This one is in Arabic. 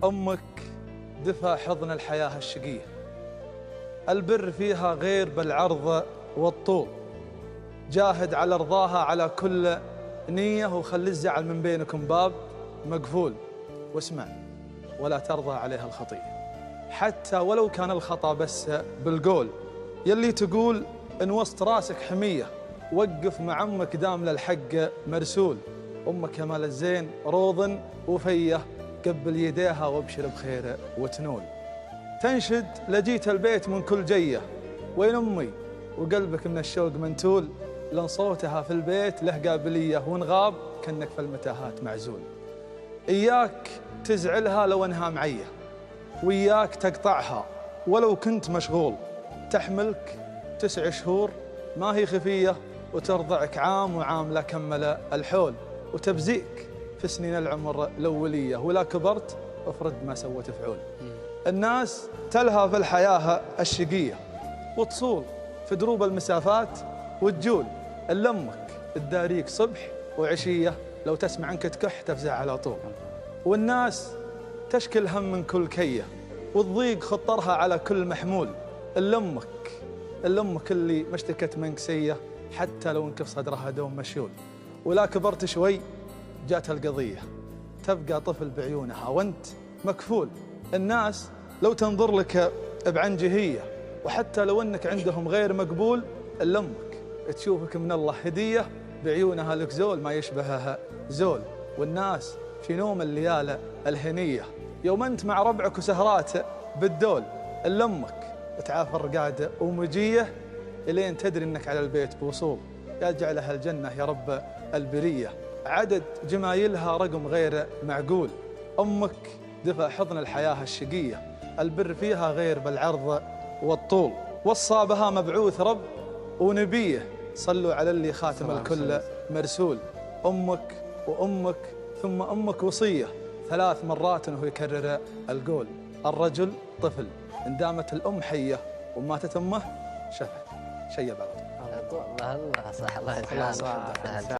أمك دفى حضن الحياة الشقية، البر فيها غير بالعرض والطول، جاهد على رضاها على كل نية، وخلي الزعل من بينكم باب مقفول، واسمع ولا ترضى عليها الخطية، حتى ولو كان الخطأ بس بالقول، يلي تقول إن وسط راسك حمية، وقف مع أمك دام للحق مرسول، أمك يا مال الزين روض وفيه، قبل يديها وابشر بخير وتنول. تنشد لجيت البيت من كل جية، وين أمي وقلبك من الشوق منتول، لأن صوتها في البيت له قابلية، وإن غاب كأنك في المتاهات معزول. إياك تزعلها لو أنها معية، وإياك تقطعها ولو كنت مشغول، تحملك 9 شهور ما هي خفية، وترضعك عام وعام لا كمل الحول، وتبزيك في سنين العمر الأولية، ولا كبرت افرض ما سوت فعول. الناس تلهى في الحياة الشقية، وتصول في دروب المسافات وتجول، إلا أمك تداريك صبح وعشية، لو تسمع عنك تكح تفزع على طول. والناس تشكي الهم من كل كية، والضيق خطرها على كل محمول، إلا أمك اللي ما اشتكت منك سية، حتى لو انكف صدرها دوم مشيول. ولا كبرت شوي جات القضية، تبقى طفل بعيونها وانت مكفول. الناس لو تنظر لك بعنجهية، وحتى لو انك عندهم غير مقبول، إلا أمك تشوفك من الله هدية، بعيونها لك زول ما يشبهها زول. والناس في نوم الليالي الهنية، يوم أنت مع ربعك وسهرات بالدول، إلا أمك تعافى الرقادة ومجية، إلين تدري أنك على البيت بوصول. يا جعلها الجنة يا رب البرية، عدد جمايلها رقم غير معقول. أمك دفى حضن الحياة الشقية، البر فيها غير بالعرض والطول، وصى بها مبعوث رب ونبيه، صلوا على اللي خاتم الكل مرسول. أمك وأمك ثم أمك وصية، 3 مرات وهو يكرر القول. الرجل طفل إن دامت الأم حية، وماتت أمه شفع شيب على طول. الله صح الله يسلمك.